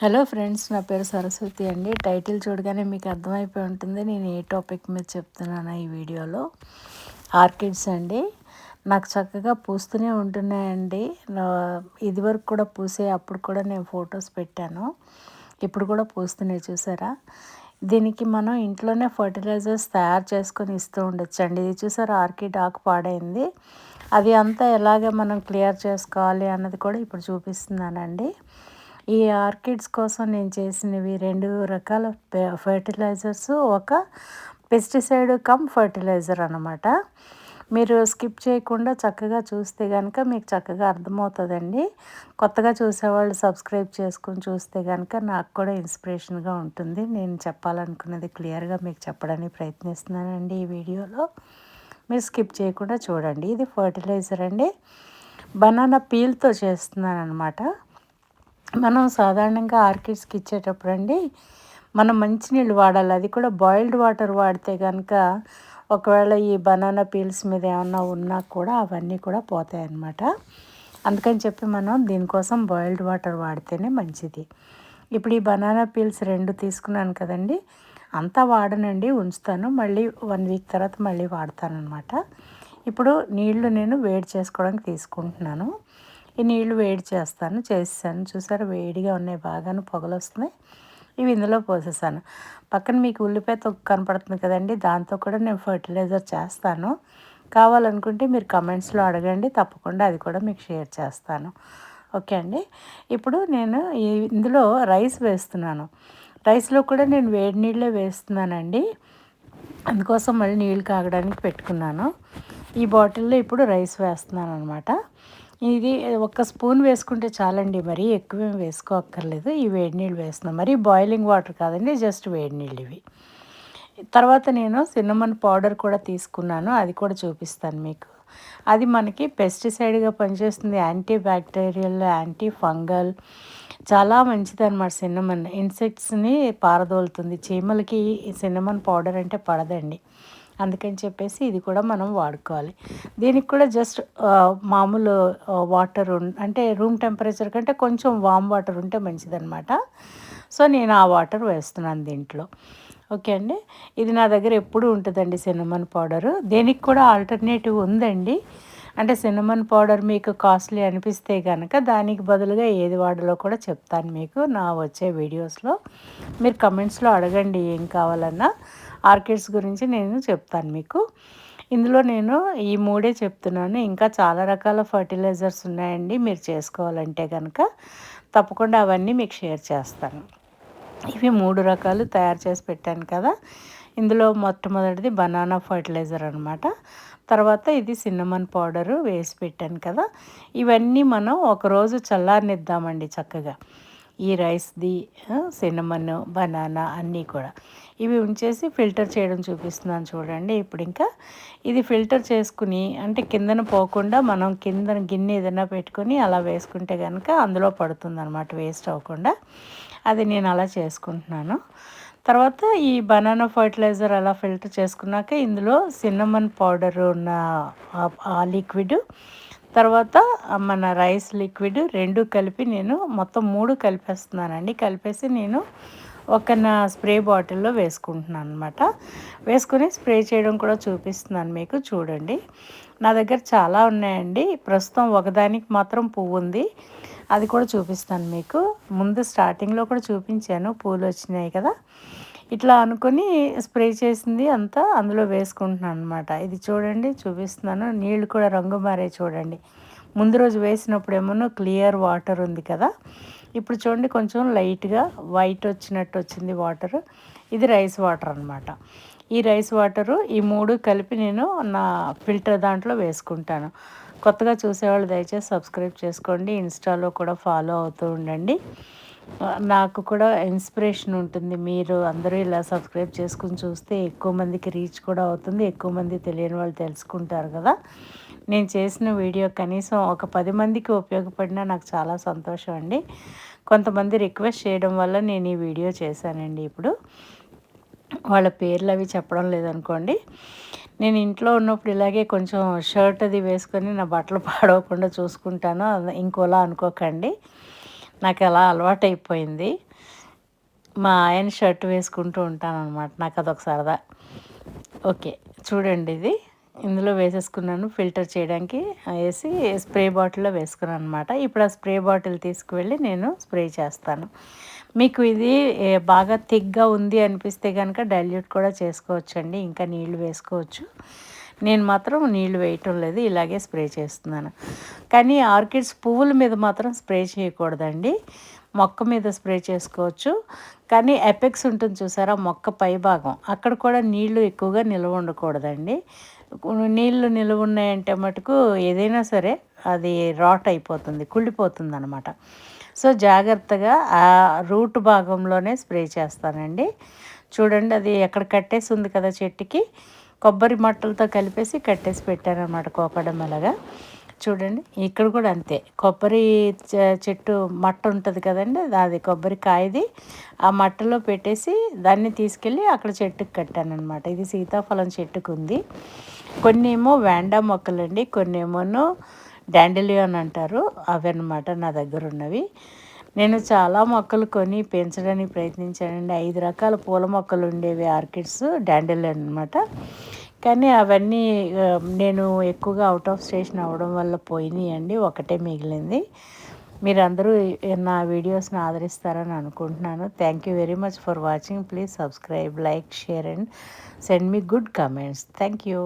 Hello friends, నా పేరు సరస్వతి అండి. టైటిల్ చూడగానే మీకు అర్థమైపోయి ఉంటుంది నేను ఏ టాపిక్ మీద చెప్తున్నాను ఈ వీడియోలో. ఆర్కిడ్స్ అండి. నాకు చక్కగా పూస్తూనే ఉంటున్నాయండి. ఇదివరకు కూడా పూసే, అప్పుడు కూడా నేను ఫొటోస్ పెట్టాను. ఇప్పుడు కూడా పూస్తున్నాయి, చూసారా. దీనికి మనం ఇంట్లోనే ఫర్టిలైజర్స్ తయారు చేసుకొని ఇస్తూ ఉండొచ్చండి. ఇది చూసారా, ఆర్కిడ్ ఆకు పాడైంది. అది అంతా ఎలాగ మనం క్లియర్ చేసుకోవాలి అన్నది కూడా ఇప్పుడు చూపిస్తున్నానండి. ఈ ఆర్కిడ్స్ కోసం నేను చేసినవి 2 రకాల ఫర్టిలైజర్స్, ఒక పెస్టిసైడ్ కమ్ ఫర్టిలైజర్ అన్నమాట. మీరు స్కిప్ చేయకుండా చక్కగా చూస్తే కనుక మీకు చక్కగా అర్థమవుతుందండి. కొత్తగా చూసేవాళ్ళు సబ్స్క్రైబ్ చేసుకొని చూస్తే కనుక నాకు కూడా ఇన్స్పిరేషన్గా ఉంటుంది. నేను చెప్పాలనుకున్నది క్లియర్గా మీకు చెప్పడానికి ప్రయత్నిస్తున్నానండి ఈ వీడియోలో. మీరు స్కిప్ చేయకుండా చూడండి. ఇది ఫర్టిలైజర్ అండి. బనానా పీల్తో చేస్తున్నాను అనమాట. మనం సాధారణంగా ఆర్కిడ్స్కి ఇచ్చేటప్పుడు అండి, మనం మంచినీళ్ళు వాడాలి. అది కూడా బాయిల్డ్ వాటర్ వాడితే కనుక ఒకవేళ ఈ బనానా పీల్స్ మీద ఏమన్నా ఉన్నా కూడా అవన్నీ కూడా పోతాయి అన్నమాట. అందుకని చెప్పి మనం దీనికోసం బాయిల్డ్ వాటర్ వాడితేనే మంచిది. ఇప్పుడు ఈ బనానా పీల్స్ 2 తీసుకున్నాను కదండి, అంతా వాడనండి, ఉంచుతాను. మళ్ళీ 1 వీక్ తర్వాత మళ్ళీ వాడతాను అనమాట. ఇప్పుడు నీళ్లు నేను వేడి చేసుకోవడానికి తీసుకుంటున్నాను. ఈ నీళ్లు వేడి చేసేసాను. చూసారా, వేడిగా ఉన్నాయి, బాగాను పొగలు వస్తున్నాయి. ఇవి ఇందులో పోసేసాను. పక్కన మీకు ఉల్లిపాయ తొక్కు కనపడుతుంది కదండి, దాంతో కూడా నేను ఫర్టిలైజర్ చేస్తాను. కావాలనుకుంటే మీరు కమెంట్స్లో అడగండి, తప్పకుండా అది కూడా మీకు షేర్ చేస్తాను. ఓకే అండి. ఇప్పుడు నేను ఇందులో రైస్ వేస్తున్నాను. రైస్లో కూడా నేను వేడి నీళ్ళే వేస్తున్నానండి. అందుకోసం మళ్ళీ నీళ్ళు కాగడానికి పెట్టుకున్నాను. ఈ బాటిల్లో ఇప్పుడు రైస్ వేస్తున్నాను అనమాట. ఇది ఒక స్పూన్ వేసుకుంటే చాలండి, మరీ ఎక్కువేం వేసుకోక్కర్లేదు. ఈ వేడి నీళ్ళు వేస్తున్నాను, మరీ బాయిలింగ్ వాటర్ కాదండి, జస్ట్ వేడి నీళ్ళు ఇవి. తర్వాత నేను సిన్నమన్ పౌడర్ కూడా తీసుకున్నాను, అది కూడా చూపిస్తాను మీకు. అది మనకి పెస్టిసైడ్గా పనిచేస్తుంది, యాంటీ బ్యాక్టీరియల్, యాంటీ ఫంగల్, చాలా మంచిదన్నమాట. సిన్నమన్ ఇన్సెక్ట్స్ని పారదోలుతుంది. చీమలకి ఈ సిన్నమన్ పౌడర్ అంటే పడదండి. అందుకని చెప్పేసి ఇది కూడా మనం వాడుకోవాలి. దీనికి కూడా జస్ట్ మామూలు వాటర్ అంటే రూమ్ టెంపరేచర్ కంటే కొంచెం వామ్ వాటర్ ఉంటే మంచిదన్నమాట. సో నేను ఆ వాటర్ వేస్తున్నాను దీంట్లో. ఓకే అండి. ఇది నా దగ్గర ఎప్పుడూ ఉంటుందండి సిన్నమన్ పౌడరు. దీనికి కూడా ఆల్టర్నేటివ్ ఉందండి. అంటే సిన్నమన్ పౌడర్ మీకు కాస్ట్లీ అనిపిస్తే కనుక దానికి బదులుగా ఏది వాడాలో కూడా చెప్తాను మీకు నా వచ్చే వీడియోస్లో. మీరు కమెంట్స్లో అడగండి, ఏం కావాలన్నా ఆర్కిడ్స్ గురించి నేను చెప్తాను మీకు. ఇందులో నేను ఈ 3 చెప్తున్నాను. ఇంకా చాలా రకాల ఫర్టిలైజర్స్ ఉన్నాయండి, మీరు చేసుకోవాలంటే కనుక తప్పకుండా అవన్నీ మీకు షేర్ చేస్తాను. ఇవి 3 రకాలు తయారు చేసి పెట్టాను కదా. ఇందులో మొట్టమొదటిది బనానా ఫర్టిలైజర్ అనమాట. తర్వాత ఇది సిన్నమన్ పౌడరు వేసి పెట్టాను కదా. ఇవన్నీ మనం ఒకరోజు చల్లారనిద్దామండి చక్కగా. ఈ రైస్ది, సిన్నమన్, బనానా అన్నీ కూడా ఇవి ఉంచేసి ఫిల్టర్ చేయడం చూపిస్తున్నాను చూడండి. ఇప్పుడు ఇంకా ఇది ఫిల్టర్ చేసుకుని, అంటే కిందన పోకుండా మనం కిందన గిన్నె ఏదైనా పెట్టుకొని అలా వేసుకుంటే కనుక అందులో పడుతుంది అనమాట, వేస్ట్ అవ్వకుండా. అది నేను అలా చేసుకుంటున్నాను. తర్వాత ఈ బనానా ఫర్టిలైజర్ అలా ఫిల్టర్ చేసుకున్నాక ఇందులో సిన్నమన్ పౌడర్ ఉన్న ఆ లిక్విడ్, తర్వాత మన రైస్ లిక్విడ్ 2 కలిపి నేను మొత్తం 3 కలిపేస్తున్నానండి. కలిపేసి నేను ఒక నా స్ప్రే బాటిల్లో వేసుకుంటున్నాను అనమాట. వేసుకుని స్ప్రే చేయడం కూడా చూపిస్తున్నాను మీకు, చూడండి. నా దగ్గర చాలా ఉన్నాయండి. ప్రస్తుతం ఒకదానికి మాత్రం పువ్వు ఉంది, అది కూడా చూపిస్తాను మీకు. ముందు స్టార్టింగ్లో కూడా చూపించాను, పూలు వచ్చినాయి కదా. ఇట్లా అనుకొని స్ప్రే చేసింది అంతా అందులో వేసుకుంటున్నాను అనమాట. ఇది చూడండి, చూపిస్తున్నాను. నీళ్ళు కూడా రంగు మారే చూడండి. ముందు రోజు వేసినప్పుడు ఏమో క్లియర్ వాటర్ ఉంది కదా, ఇప్పుడు చూడండి కొంచెం లైట్గా వైట్ వచ్చినట్టు వచ్చింది వాటర్. ఇది రైస్ వాటర్ అనమాట. ఈ రైస్ వాటరు ఈ 3 కలిపి నేను నా ఫిల్టర్ దాంట్లో వేసుకుంటాను. కొత్తగా చూసేవాళ్ళు దయచేసి సబ్స్క్రైబ్ చేసుకోండి, ఇన్స్టాలో కూడా ఫాలో అవుతూ ఉండండి. నాకు కూడా ఇన్స్పిరేషన్ ఉంటుంది. మీరు అందరూ ఇలా సబ్స్క్రైబ్ చేసుకుని చూస్తే ఎక్కువ మందికి రీచ్ కూడా అవుతుంది, ఎక్కువ మంది తెలియని వాళ్ళు తెలుసుకుంటారు కదా. నేను చేసిన వీడియో కనీసం ఒక 10 మందికి ఉపయోగపడినా నాకు చాలా సంతోషం అండి. కొంతమంది రిక్వెస్ట్ చేయడం వల్ల నేను ఈ వీడియో చేశానండి. ఇప్పుడు వాళ్ళ పేర్లు అవి చెప్పడం లేదనుకోండి. నేను ఇంట్లో ఉన్నప్పుడు ఇలాగే కొంచెం షర్ట్ అది వేసుకొని నా బట్టలు పాడవకుండా చూసుకుంటాను, ఇంకోలా అనుకోకండి. నాకు అలా అలవాటైపోయింది. మా ఆయన షర్ట్ వేసుకుంటూ ఉంటానన్నమాట. నాకు అదొక సరదా. ఓకే. చూడండి ఇది. ఇందులో వేసేసుకున్నాను ఫిల్టర్ చేయడానికి వేసి స్ప్రే బాటిల్లో వేసుకున్నాను అనమాట. ఇప్పుడు ఆ స్ప్రే బాటిల్ తీసుకువెళ్ళి నేను స్ప్రే చేస్తాను. మీకు ఇది బాగా థిక్‌గా ఉంది అనిపిస్తే గనక డైల్యూట్ కూడా చేసుకోవచ్చండి. ఇంకా నీళ్లు వేసుకోవచ్చు. నేను మాత్రం నీళ్లు వేయటం లేదు. ఇలాగే స్ప్రే చేస్తున్నాను. కానీ ఆర్కిడ్స్ పువ్వుల మీద మాత్రం స్ప్రే చేయకూడదండి. మొక్క మీద స్ప్రే చేసుకోవచ్చు. కానీ ఎపెక్స్ ఉంటుంది చూసారా మొక్క పైభాగం అక్కడ కూడా నీళ్లు ఎక్కువగా నిల్వ ఉండకూడదండి. నీళ్లు నిల్వ ఉన్నాయంటే మటుకు ఏదైనా సరే అది రాట్ అయిపోతుంది, కుళ్ళిపోతుందనమాట. సో జాగ్రత్తగా ఆ రూట్ భాగంలోనే స్ప్రే చేస్తానండి. చూడండి అది ఎక్కడ కట్టేసి ఉంది కదా చెట్టుకి, కొబ్బరి మట్టలతో కలిపేసి కట్టేసి పెట్టానమాట కోకడమెలగా. చూడండి ఇక్కడ కూడా అంతే, కొబ్బరి చెట్టు మట్ట ఉంటుంది కదండి, అది కొబ్బరికాయది ఆ మట్టలో పెట్టేసి దాన్ని తీసుకెళ్ళి అక్కడ చెట్టుకు కట్టానమాట. ఇది సీతాఫలం చెట్టుకు ఉంది. కొన్ని ఏమో వ్యాండా మొక్కలండి, కొన్ని ఏమోను డాండెలియన్ అంటారు, అవి అన్నమాట నా దగ్గర ఉన్నవి. నేను చాలా మొక్కలు కొని పెంచడానికి ప్రయత్నించానండి. 5 రకాల పూల మొక్కలు ఉండేవి ఆర్కిడ్స్ డాండెలియన్ అనమాట. కానీ అవన్నీ నేను ఎక్కువగా అవుట్ ఆఫ్ స్టేషన్ అవ్వడం వల్ల పోయినాయండి. ఒకటే మిగిలింది. మీరందరూ నా వీడియోస్ని ఆదరిస్తారని అనుకుంటున్నాను. Thank you very much for watching. Please subscribe, like, share and send me good comments. Thank you.